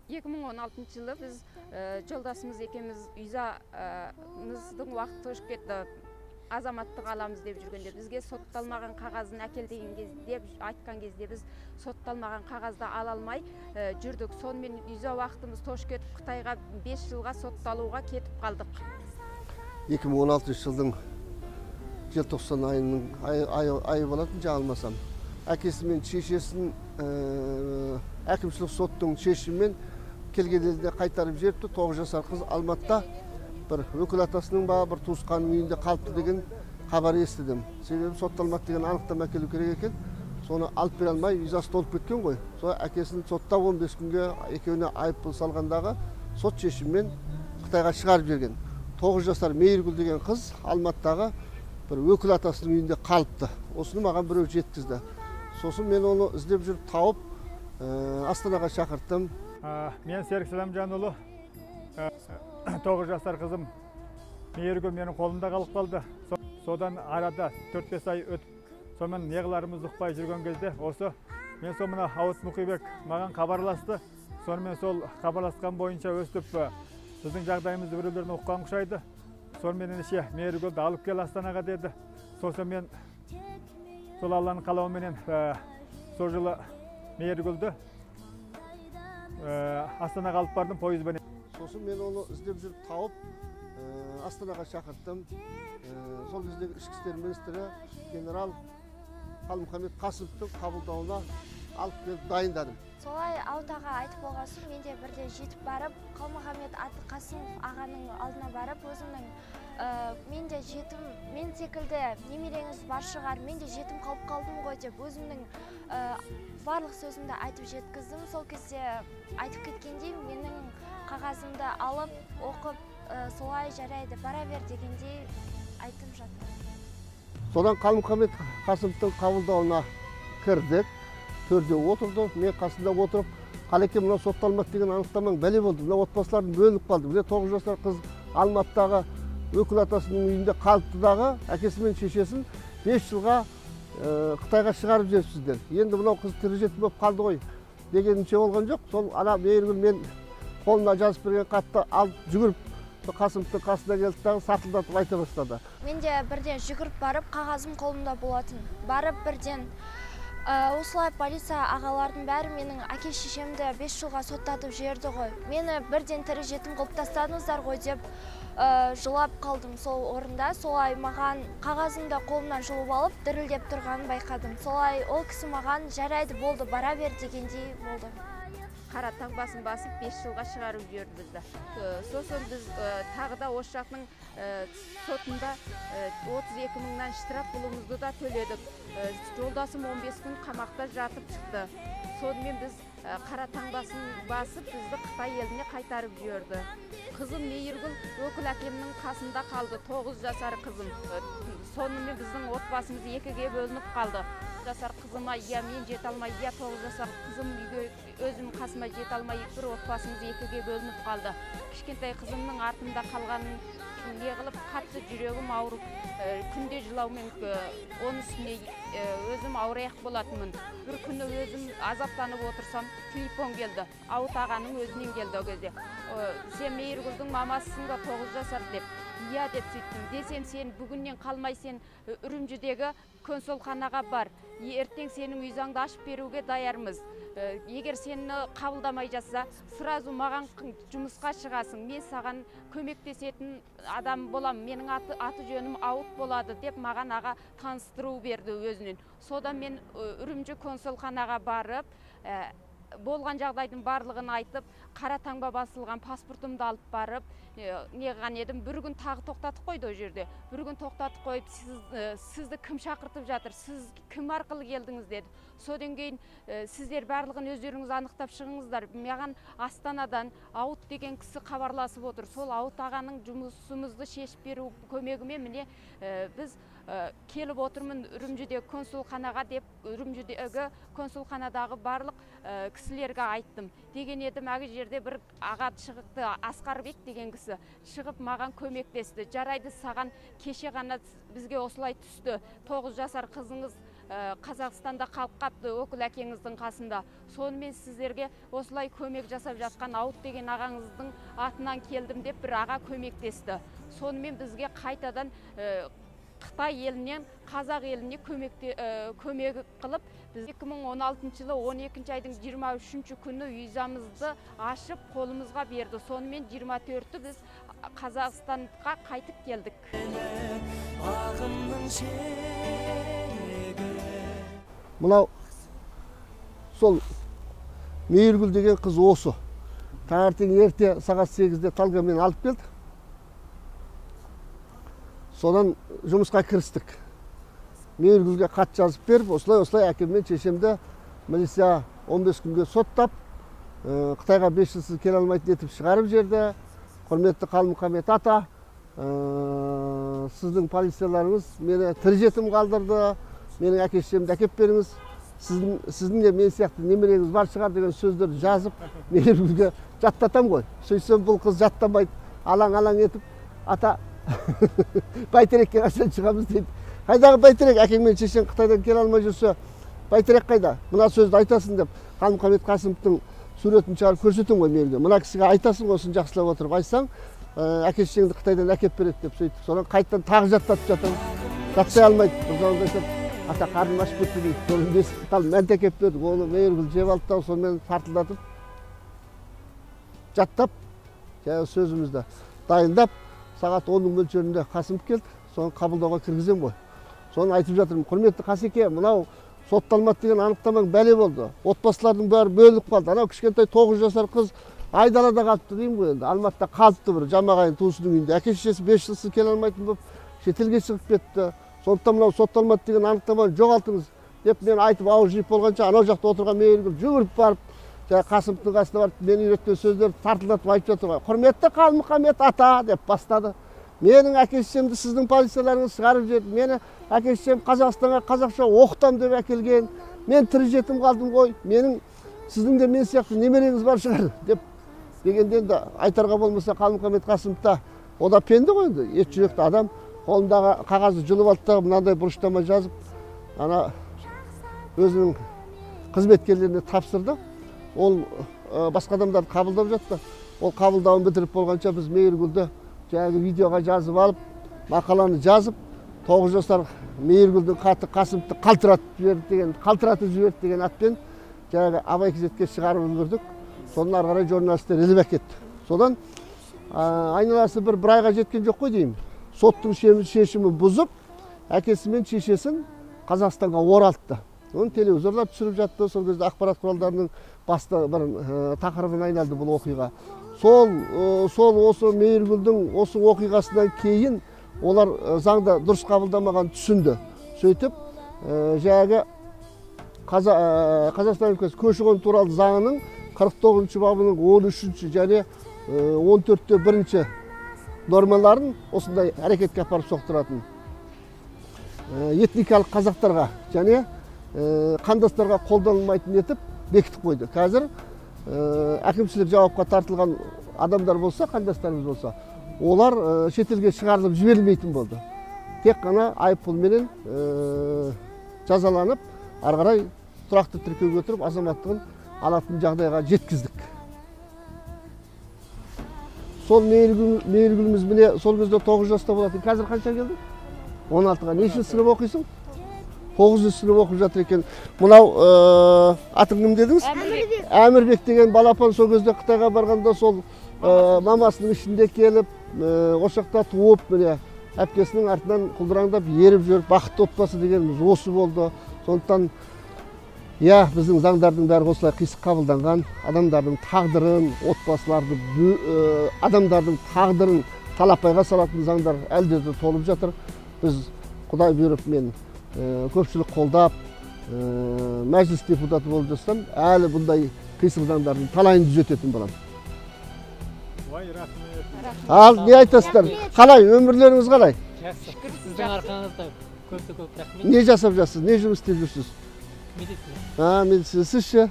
2016 жылы біз жолдасымыз екеуміз визамыздың уақыты өшіп кетті. Азаматтық аламыз деп жүргенде бізге сотталмаған қағазын әкел деген кезде айтқан кезде біз сотталмаған қағазды ала алмай жүрдік. Сонымен виза уақытымыз тош кетіп, Қытайға 5 жылға сотталуға кетіп қалдық. 2016 жылдың желтоқсан айы болатын жаңылмасам. Әкесі мен шешесін әкімшілік соттың шешімімен келген еліне қайтарып жіберіпті. 9 жасар қыз Алматыда бір өкіл атасының бір туысқанның үйінде қалыпты деген хабар естідім. Себебі сотталмақ деген анықтама әкелу керек екен. Соны алып бере алмай, визасы толып кеткен ғой. Сол әкесін сотта 15 күнге екеуіне айыппұл салғандағы сот шешімімен Қытайға шығарып жіберген. 9 жасар Мейіргүл деген қыз Алматыдағы бір өкіл атасының үйінде қалыпты. Осыны маған біреу жеткізді. Сосын мен оны іздеп жүріп тауып Астанаға шақырттым. Мен Серік Сәлемжанұлы, 9 жасар қызым Мейіргүл менің қолымда қалып қалды. Содан арада 4-5 ай өтіп, сонымен неғыларымыз ұқпай жүрген кезде осы мен сонымен Ауыт Мұқибек маған хабарласты. Сонымен сол хабарласқан бойынша өстіп біздің жағдайымызды біреулерін оқыған ұқсайды. Сонымен Мейіргүлді алып кел Астанаға деді. Сосын мен сол Алланың қалауыменен сол жылы Мейіргүлді Астанаға алып бардым пойызбен. Сосын мен оны іздеп жүріп тауып Астанаға шақырттым. Сол кездегі ішкі істер министрі генерал Қалмұхаммед Қасымовтың қабылдауына алып келіп дайындадым. Солай аутаға айтып болған соң мен де бірде жетіп барып, Қалмұхаммед Қасымов ағаның алдына барып, өзімнің мен де жетім, мен секілді немереңіз бар шығар, мен де жетім қалып қалдым ғой деп өзімнің барлық сөзімді айтып жеткіздім. Сол кезде айтып кеткенде менің қағазымды алып, оқып, солай жарайды, бара бер дегендей айтып жатты. Содан Қалмұхаммед Қасымовтың қабылдауына кірдік, төрде отырды. Мен қасында отырып, қалеке мына сотталмақ деген анықтамаң бәле болды. Мына отбасылардың бөлініп қалды. Міне 9 жасар қыз Алматыдағы өкіл атасының үйінде қалыптыдағы әкесі мен шешесін 5 жылға Қытайға шығарып жіберіпсіздер. Енді мынау қыз тірі жетім болып қалды ғой дегенінше болған жоқ. Сол ана Мейіргүл мен қолына жазып берген хатты алып жүгіріп Қасымовтың қасына келді дағы сатылдатып айта бастады. Мен де бірден жүгіріп барып, қағазым қолымда болатын. Барып бірден осылай полиция ағалардың бәрі менің әке шешемді 5 жылға соттатып жіберді ғой. Мені бірден тірі жетім қылып тастадыңыздар ғой деп жылап қалдым сол орында. Солай маған қағазымды қолымнан жұлып алып, дірілдеп тұрғанын байқадым. Солай ол кісі маған жарайды болды, бара бер дегендей болды. Қара таңбасын басып 5 жылға шығарып жіберді бізді. Сосын біз тағы да осы жақтың сотында 32 мыңнан штраф пұлымызды да төледік. Жолдасым 15 күн қамақта жатып шықты. Сонымен біз қара таңбасын басып бізді Қытай еліне қайтарып жіберді. Қызым Мейіргүл өкіл әкемнің қасында қалды, 9 жасар қызым. Сонымен біздің отбасымыз екіге бөлініп қалды. Жасар қызыма мен жете алмай, 9 жасар қызым үйге өзім қасыма жете алмай, бір отбасымыз екіге бөлініп қалды. Кішкентай қызымның артында қалғанын не қылып, қатты жүрегім ауырып, күнде жылаумен оның үстіне өзім ауыраяқ болатынмын. Бір күні өзім азаптанып отырсам, телефон келді. Ауыт ағаның өзінен келді о кезде. Сен Мейіргүлдің мамасысың ба 9 жасар деп. Иә деп сөйттім. Десем, сен бүгіннен қалмай сен Үрімжідегі консулханаға бар. Ертең сенің визаңды ашып беруге даярмыз. Егер сені қабылдамай жатса, сразу маған жұмысқа шығасың. Мен саған көмектесетін адам болам. Менің аты жөнім Ауыт болады деп маған аға таныстыру берді өзінен. Содан мен Үрімжі консулханаға барып, болған жағдайдың барлығын айтып, қара таңба басылған паспортымды алып барып, неған едім, бір күн тағы тоқтатып қойды о жерде. Бір күн тоқтатып қойып, сізді кім шақыртып жатыр, сіз кім арқылы келдіңіз деді. Содан кейін сіздер барлығын өздеріңіз анықтап шығыңыздар. Маған Астанадан Ауыт деген кісі хабарласып отыр. Сол Ауыт ағаның жұмысымызды шешіп беру көмегімен міне біз келіп отырмын Үрімжідегі консулханаға деп, Үрімжідегі консулханадағы барлық кісілерге айттым. Деген едім, әгі жерде бір аға шығықты, Асқарбек деген кісі шығып маған көмектесті. Жарайды, саған кеше ғана бізге осылай түсті. 9 жасар қызыңыз Қазақстанда қалып қапты өкіл әкеңіздің қасында. Сонымен сіздерге осылай көмек жасап жатқан Ауыт деген ағаңыздың атынан келдім деп бір аға көмектесті. Сонымен бізге қайтадан Қытай елінен қазақ еліне көмек қылып, біз 2016 жылы 12 айдың 23 күні визамызды ашып қолымызға берді. Сонымен 24-ті біз Қазақстанға қайтып келдік. Мынау сол Мейіргүл деген қыз осы. Таңертең ерте сағат 8-де Талгамен алып келді. Содан жұмысқа кірістік. Мейіргүлге хат жазып беріп, осылай әкем мен шешемді милиция 15 күнге соттап, Қытайға 5 жылсыз келе алмайтын етіп шығарып жерді. Құрметті Қалмұхаммед ата, сіздің полицияларыңыз мені тірі жетім қалдырды. Менің әке-шешемді әкеп беріңіз. Сіздің де мен сияқты немереңіз бар шығар деген сөздерді жазып, Мейіргүлге жаттатам ғой. Сөйтсем бұл қыз жаттамайды, алаң етіп, ата Бәйтерекке қашан шығамыз дейді. Қайдағы Бәйтерек? Әкең мен шешең Қытайдан келе алмай жүрсе, Бәйтерек қайда? Мына сөзді айтасың деп, Қалмұхаммед Қасымовтың суретін шығарып көрсетем ғой Мейіргүлге. Мына кісіге айтасың, осын жақсылап отырып айтсаң, әке-шешеңді Қытайдан әкеп береді деп сөйтіп. Содан қайттан тағы жаттатып жатыр. Жаттай алмайды. Бір заманда айтады, ата қарным ашып кетті дейді. Соны бесікті талып мәнт әкеп бердік. Оны Мейіргүл жеп алды да сонымен тартылдатып, жаттап, сөзімізді дайындап, сағат 10-ның мөлшерінде Қасымов келді. Соны қабылдауға кіргізем ғой. Соны айтып жатырмын. Құрметті Қасеке, мынау сотталмады деген анықтамаң бәле болды. Отбасылардың бәрі бөлініп қалды. Анау кішкентай 9 жасар қыз Айдалада қалыпты деймін ғой енді. Алматыда қалыпты бір жамағайын туысының үйінде. Әке-шешесі 5 жылсыз келе алмайтын болып шетелге шығып кетті. Сондықтан мынау сотталмады деген анықтаманы жоғалтыңыз деп мен айтып ауыз жиып болғанша анау жақта отырған Мейіргүл жүгіріп барып, Қасымовтың қасына барып мен үйреткен сөздерді тартылдатып айтып жатыр ғой. Құрметті Қалмұхаммед ата деп бастады. Менің әке-шешемді сіздің полицияларыңыз шығарып жіберді. Мені әке-шешем Қазақстанға қазақша оқытам деп әкелген. Мен тірі жетім қалдым ғой. Сіздің де мен сияқты немереңіз бар шығар деп дегенде енді айтарға болмаса Қалмұхаммед Қасымовта о да пенде ғой енді. Ет жүректі адам қолындағы қағазды жұлып алды да мынандай бұрыштама жазып, ана өзінің қызметкерлеріне тапсырды. Ол басқа адамдарды қабылдап жатты. Ол қабылдауын бітіріп болғанша біз Мейіргүлді жаңағы видеоға жазып алып, мақаланы жазып, 9 жасар Мейіргүлдің хаты Қасымовты қалтыратып жіберді деген атпен жаңағы Абай газетке шығарып үлгердік. Соның ары қарай журналистер іліп әкетті. Содан айналасы бір айға жеткен жоқ қой деймін. Соттың шешімін бұзып, әкесі мен шешесін Қазақстанға оралтты. Оны телевизорлар түсіріп жатты. Сол кезде ақпарат құралдарының басты бір тақырыбына айналды бұл оқиға. Сол осы Мейіргүлдің осы оқиғасынан кейін олар заңда дұрыс қабылдамаған түсінді. Сөйтіп, жаңағы Қазақстан Республикасы көші-қон туралы заңының 49 бабының 13 және 14-те 1-ші нормаларын осындай әрекетке апарып соқтыратын этникалық қазақтарға және қандастарға қолданылмайтын етіп бекітіп қойды. Қазір әкімшілік жауапқа тартылған адамдар болса, қандастарымыз болса, олар шетелге шығарылып жіберілмейтін болды. Тек қана айыппұлменен жазаланып, ары қарай тұрақты тіркеуге отырып, азаматтығын алатын жағдайға жеткіздік. Сол Мейіргүліміз міне сол кезде 9 жаста болатын. Қазір қанша келді? 16-ға. Нешінші сынып оқисың? 9-шы сынып оқып жатыр екен. Мынау атың кім дедіңіз? Әмірбек деген балапан сол кезде Қытайға барғанда сол мамасының ішінде келіп, ошақта туып, міне әпкесінің артынан құлдыраңдап еріп жүріп, бақытты отбасы дегеніміз осы болды. Сондықтан біздің заңдардың бәрі осылай қисық қабылданған, адамдардың тағдырын, отбасыларды, адамдардың тағдырын талапайға салатын заңдар әлде де толып жатыр. Біз Құдай бұйырып мен көпшілік қолдап, мәжіліс депутаты болып жатсам, әлі бұндай қисық заңдардың талайын түзететін боламын. Ал, не айтасыздар? Қалай, өмірлеріңіз қалай? Сіздің арқаңызда көп рахмет. Не жасап жатсыз? Не жұмыс істеп жүрсіз? Медицина. Медицина. Сіз ше?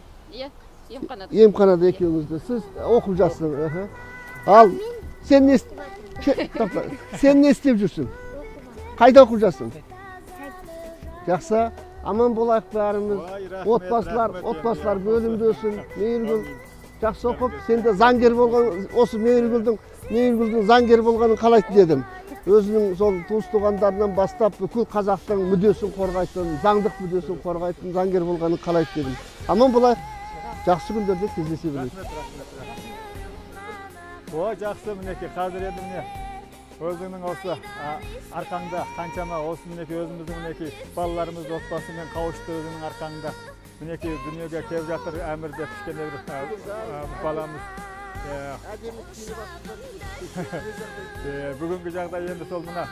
Емханада. Емханада екеуіңізді. Сіз оқып жатсың. Ал, сен не істеп жүрсің? Қайда оқып жатсың? Жақсы. Aman bolayık bärimiz. Vay, rahmet, Otbaşlar, rahmet otbaşlar endi, bölümdösün. Meýirgül jakşı okup, sen de zanger bolgan, osu Meýirgüldiň zanger bolganyny kalaýt dedim. Özünün sol tuğus tuğanlarından bastap bütün Kazaktın müdösün korgaytın, zangdyk müdösün korgaytın zanger bolganyny kalaýt dedim. Aman bolayık. Jakşı günderde кездеше bileýik. O jakşı mineki hazır endi mine. Özüňiň osu arkaňda kançama osu mineki özümüzdiň mineki balalarymyz otbasy bilen kawuşdygynyň arkaňda mineki dünýäge kelip jatyr ämirde pişken bir balamyz. Bugünkü jagdaý endi sol muna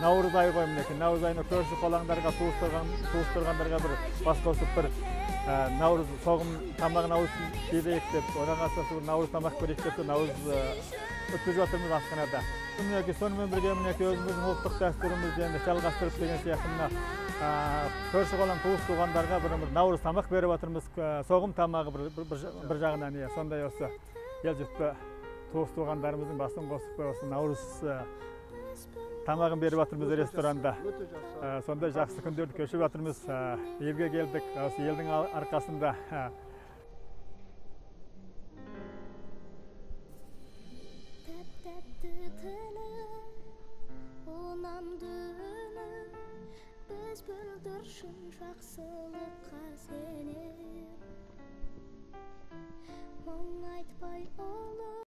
Nawruz aýy goý mineki. Nawruz aýyna körşü golaňdarga tuğusturgandarga bir bas gosup bir Nawruz sogum tamagyn awusun diýek dep, onaň asasy Nawruz tamak berek dep Nawruz ötküzüp atyrmyz askanada. Mineki sonmen birge mineki özümüzdiň ultdyk dasturymyzdy endi çalgastyryp degen şeýle körşü golan tuğusturgandarga bir Nawruz tamak berip atyrmyz. Sogum tamagy bir jagyndan ýa. Sonday bolsa geljekde tuğusturgandarymyzyň basyň gosup bolsa Nawruz tamagyn berip atyrmyz restoranda. Sonda jakşı gündördi köşüp atyrmyz. Elge geldik. Осы eldiň arkasynda biz bildirşin jakşylykka senip. Muň aýtpay